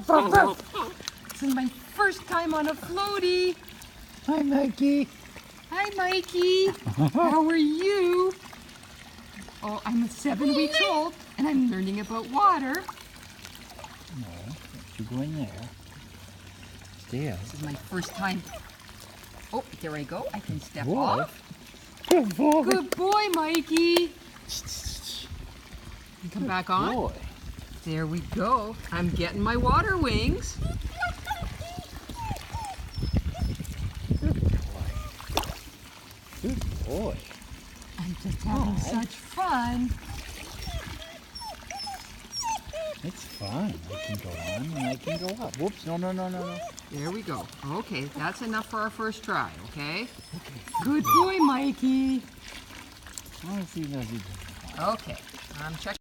This is my first time on a floatie. Hi, Mikey. Hi, Mikey. How are you? Oh, I'm 7 weeks old, and I'm learning about water. No, you go in there. Stay. This is my first time. Oh, there I go. I can step Boy. off. Good boy. Good boy, Mikey. You come back on. Boy. There we go. I'm getting my water wings. Good boy. Good boy. I'm just having such fun. It's fun. I can go on and I can go up. Whoops. No. There we go. Okay, that's enough for our first try, okay? Good boy, Mikey. As long as he does it. Okay, I'm checking.